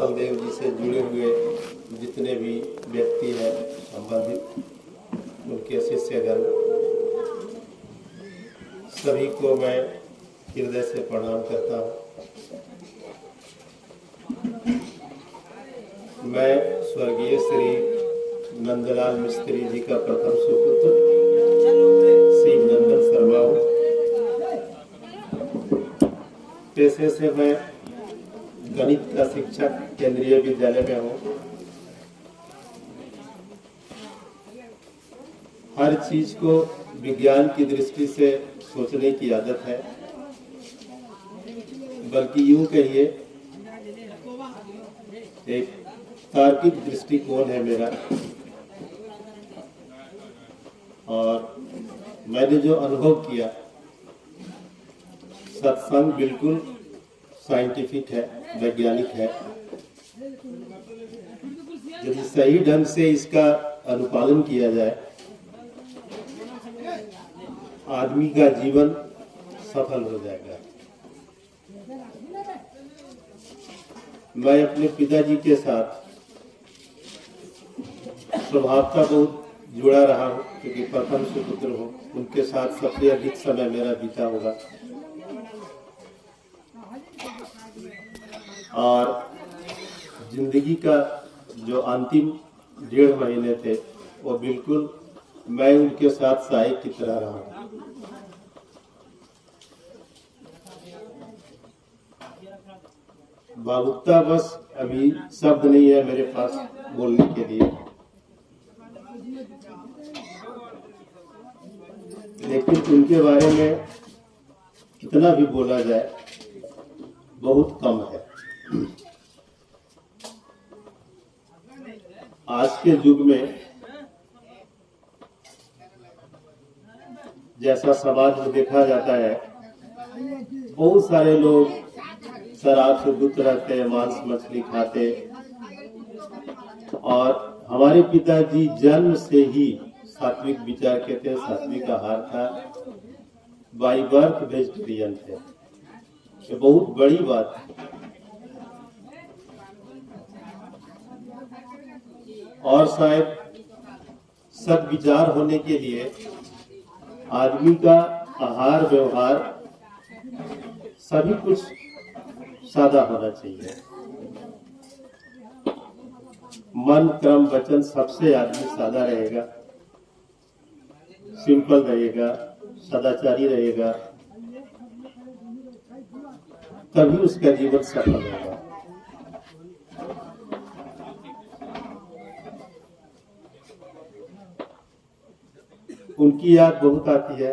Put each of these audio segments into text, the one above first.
बलदेव जी से जुड़े हुए जितने भी व्यक्ति हैं संबंधित, उनके शिष्यगण, सभी को मैं हृदय से प्रणाम करता हूँ। मैं स्वर्गीय श्री नंदलाल मिस्त्री जी का प्रथम सुपुत्र शिव नंदन शर्मा हूँ। पेशे से मैं गणित का शिक्षक केंद्रीय विद्यालय में हूँ। हर चीज को विज्ञान की दृष्टि से सोचने की आदत है, बल्कि यूं कहिए एक तार्किक दृष्टिकोण है मेरा। और मैंने जो अनुभव किया, सत्संग बिल्कुल साइंटिफिक है, वैज्ञानिक है। यदि सही ढंग से इसका अनुपालन किया जाए, आदमी का जीवन सफल हो जाएगा। मैं अपने पिताजी के साथ स्वभावतः बहुत जुड़ा रहा हूँ, क्योंकि प्रथम सुपुत्र हूँ। उनके साथ सबसे अधिक समय मेरा बीता होगा। और जिंदगी का जो अंतिम 1.5 महीने थे, वो बिल्कुल मैं उनके साथ सहायक की तरह रहा हूँ। भावुकता बस अभी शब्द नहीं है मेरे पास बोलने के लिए, लेकिन उनके बारे में कितना भी बोला जाए बहुत कम है। आज के युग में जैसा समाज में देखा जाता है, बहुत सारे लोग शराब से दूर रहते हैं, मांस मछली खाते। और हमारे पिताजी जन्म से ही सात्विक विचार के थे, सात्विक आहार था, बाई बर्थ वेजिटेरियन थे। ये बहुत बड़ी बात है। और शायद सब विचार होने के लिए आदमी का आहार व्यवहार सभी कुछ सादा होना चाहिए। मन क्रम वचन सबसे आदमी सादा रहेगा, सिंपल रहेगा, सदाचारी रहेगा, तभी उसका जीवन सफल होगा। उनकी याद बहुत आती है।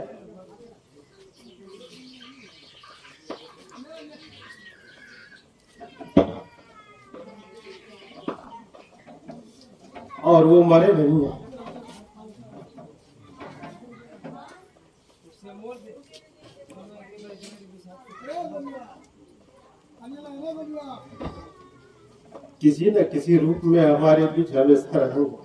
और वो मरे नहीं है। किसी न किसी रूप में हमारे बीच हमेशा रहेंगे।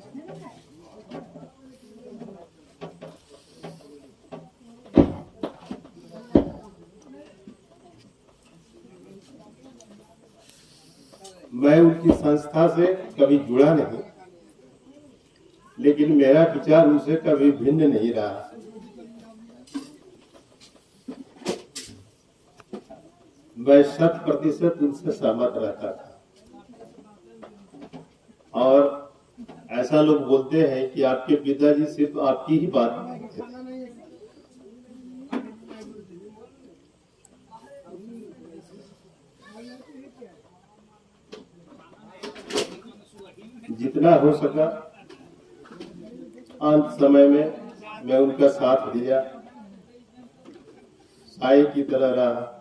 मैं उनकी संस्था से कभी जुड़ा नहीं, लेकिन मेरा विचार उनसे कभी भिन्न नहीं रहा। मैं 100% उनसे सहमत रहता था। और ऐसा लोग बोलते हैं कि आपके पिताजी सिर्फ आपकी ही बात मानते थे। जितना हो सका अंत समय में मैं उनका साथ दिया, साए की तरह रहा।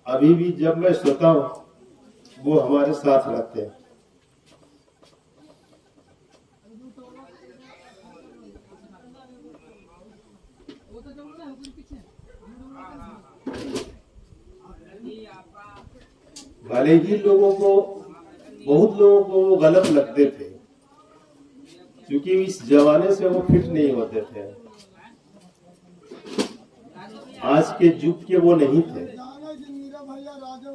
अभी भी जब मैं सोता हूँ, वो हमारे साथ रहते हैं। भले ही बहुत लोगों को वो गलत लगते थे, क्योंकि इस जमाने से वो फिट नहीं होते थे। आज के युग के वो नहीं थे।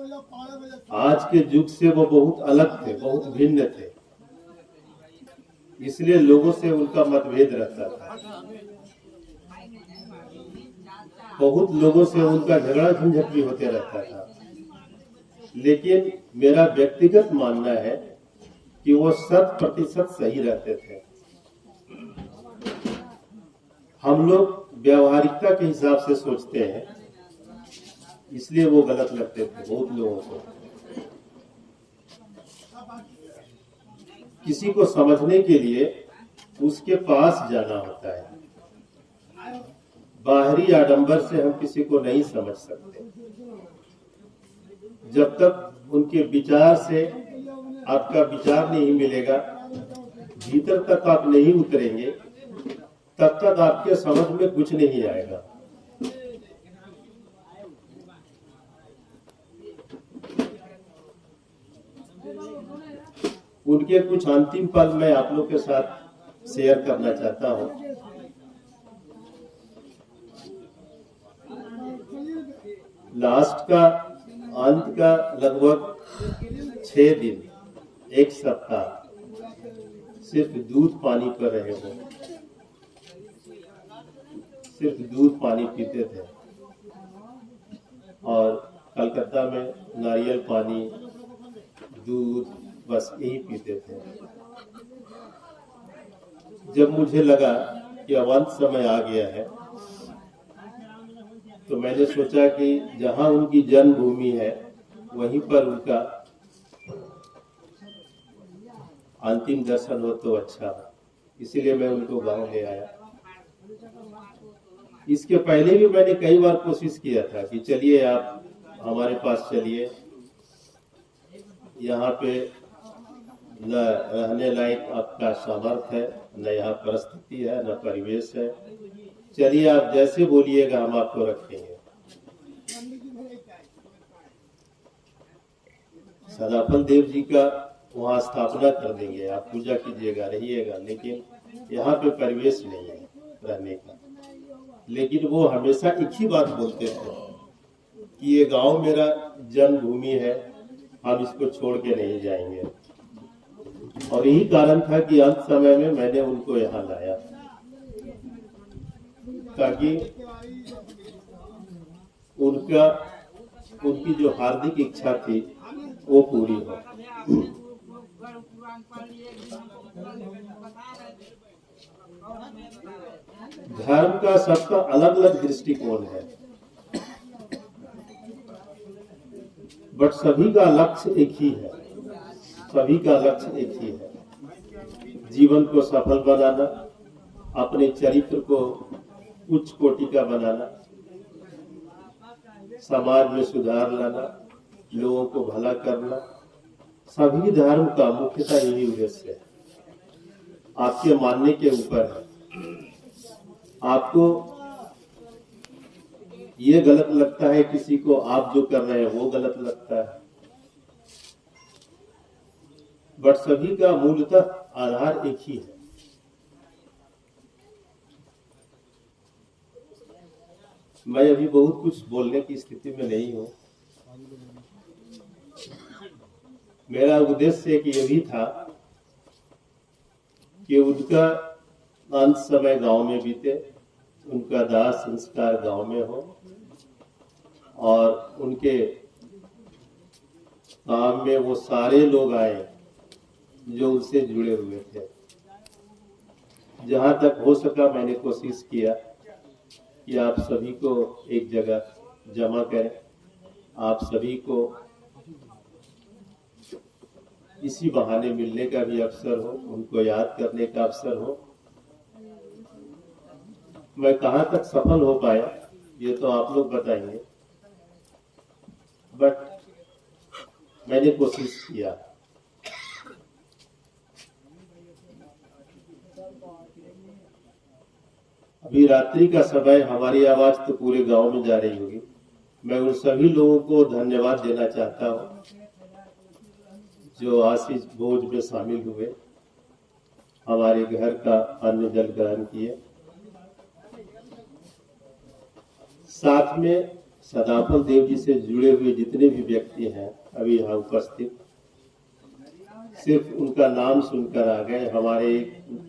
आज के युग से वो बहुत अलग थे, बहुत भिन्न थे, इसलिए लोगों से उनका मतभेद रहता था। बहुत लोगों से उनका झगड़ा झंझट भी होते रहता था। लेकिन मेरा व्यक्तिगत मानना है कि वो 100% सही रहते थे। हम लोग व्यावहारिकता के हिसाब से सोचते हैं, इसलिए वो गलत लगते थे बहुत लोगों को। किसी को समझने के लिए उसके पास जाना होता है। बाहरी आडंबर से हम किसी को नहीं समझ सकते। जब तक उनके विचार से आपका विचार नहीं मिलेगा, भीतर तक आप नहीं उतरेंगे, तब तक आपके समझ में कुछ नहीं आएगा। उनके कुछ अंतिम पल मैं आप लोग के साथ शेयर करना चाहता हूं। लास्ट का अंत का लगभग 6 दिन, 1 सप्ताह सिर्फ दूध पानी पर रहे हो, सिर्फ दूध पानी पीते थे और कलकत्ता में नारियल पानी, दूध, बस यही पीते थे। जब मुझे लगा कि अब अंत समय आ गया है, तो मैंने सोचा कि जहां उनकी जन्मभूमि है वहीं पर उनका अंतिम दर्शन हो तो अच्छा। इसीलिए मैं उनको गांव ले आया। इसके पहले भी मैंने कई बार कोशिश किया था कि चलिए आप हमारे पास चलिए, यहाँ पे न रहने लायक आपका सामर्थ्य है, न यहाँ परिस्थिति है, न परिवेश है, चलिए आप जैसे बोलिएगा हम आपको रखेंगे। सदाफल देव जी का वहाँ स्थापना कर देंगे, आप पूजा कीजिएगा, रहिएगा, लेकिन यहाँ पे परिवेश नहीं है रहने का। लेकिन वो हमेशा एक ही बात बोलते थे कि ये गांव मेरा जन्मभूमि है, हम इसको छोड़ के नहीं जाएंगे। और यही कारण था कि अंत समय में मैंने उनको यहाँ लाया, ताकि उनकी जो हार्दिक इच्छा थी वो पूरी हो। धर्म का सबका अलग अलग दृष्टिकोण है, बट सभी का लक्ष्य एक ही है। सभी का लक्ष्य एक ही है, जीवन को सफल बनाना, अपने चरित्र को उच्च कोटि का बनाना, समाज में सुधार लाना, लोगों को भला करना। सभी धर्म का मुख्यतः यही उद्देश्य है। आपके मानने के ऊपर है। आपको ये गलत लगता है किसी को, आप जो कर रहे हैं वो गलत लगता है, बट सभी का मूलतः आधार एक ही है। मैं अभी बहुत कुछ बोलने की स्थिति में नहीं हूं। मेरा उद्देश्य एक ये भी था कि उनका अंत समय गांव में बीते, उनका दाह संस्कार गांव में हो और उनके काम में वो सारे लोग आए जो उनसे जुड़े हुए थे। जहां तक हो सका मैंने कोशिश किया कि आप सभी को एक जगह जमा करें, आप सभी को इसी बहाने मिलने का भी अवसर हो, उनको याद करने का अवसर हो। मैं कहां तक सफल हो पाया ये तो आप लोग बताएंगे, बट मैंने कोशिश किया। अभी रात्रि का समय, हमारी आवाज तो पूरे गांव में जा रही होगी। मैं उन सभी लोगों को धन्यवाद देना चाहता हूं जो आशीष भोज में शामिल हुए, हमारे घर का अन्न जल ग्रहण किए। साथ में सदाफल देव जी से जुड़े हुए जितने भी व्यक्ति हैं अभी यहाँ उपस्थित, सिर्फ उनका नाम सुनकर आ गए, हमारे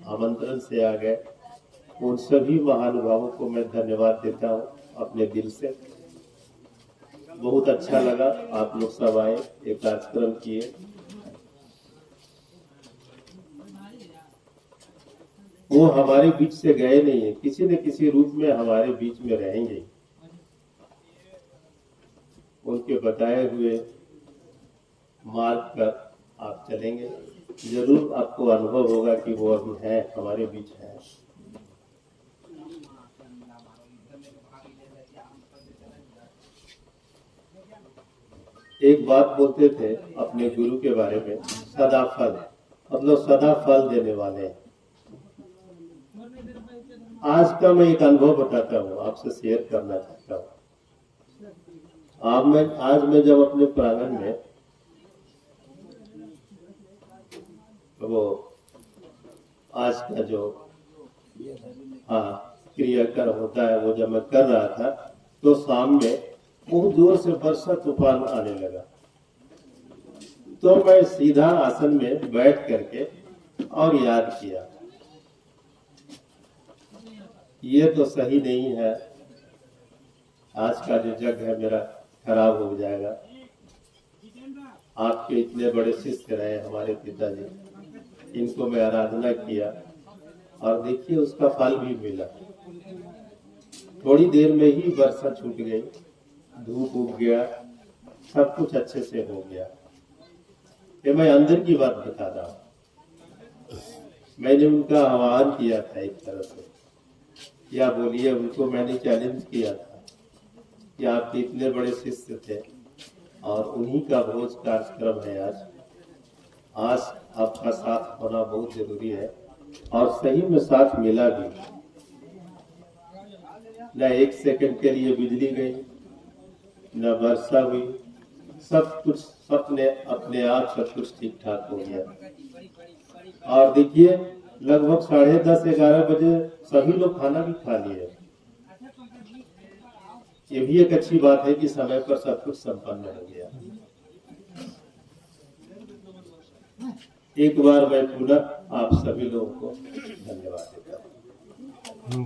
आमंत्रण से आ गए, उन सभी महानुभावों को मैं धन्यवाद देता हूँ अपने दिल से। बहुत अच्छा लगा आप लोग सब आए, एक कार्यक्रम किए। वो हमारे बीच से गए नहीं है, किसी न किसी रूप में हमारे बीच में रहेंगे। उनके बताए हुए मार्ग पर आप चलेंगे, जरूर आपको अनुभव होगा कि वो अभी है, हमारे बीच है। एक बात बोलते थे अपने गुरु के बारे में, सदा फल, मतलब सदा फल देने वाले। आज का मैं एक अनुभव बताता हूँ, आपसे शेयर करना चाहता हूँ। आज मैं जब अपने प्रांगण में वो आज का जो क्रियाक्रम होता है वो जब मैं कर रहा था, तो शाम में बहुत जोर से वर्षा तूफान आने लगा। तो मैं सीधा आसन में बैठ करके और याद किया, ये तो सही नहीं है, आज का जो जग है मेरा खराब हो जाएगा। आपके इतने बड़े शिष्य रहे हमारे पिताजी, इनको मैं आराधना किया और देखिए उसका फल भी मिला। थोड़ी देर में ही वर्षा छूट गई, धूप उग गया, सब कुछ अच्छे से हो गया। ये मैं अंदर की बात बता रहा हूँ। मैंने उनका आह्वान किया था एक तरह से, या बोलिए उनको मैंने चैलेंज किया था कि आपके इतने बड़े शिष्य थे और उन्हीं का भोज कार्यक्रम है आज आपका साथ होना बहुत जरूरी है। और सही में साथ मिला भी, न एक सेकंड के लिए बिजली गई, न वर्षा हुई, सब कुछ अपने आप सब कुछ ठीक ठाक हो गया। और देखिए लगभग 10:30-11 बजे सभी लोग खाना भी खा लिए। ये भी एक अच्छी बात है कि समय पर सब कुछ संपन्न हो गया। एक बार मैं पुनः आप सभी लोगों को धन्यवाद देता हूँ।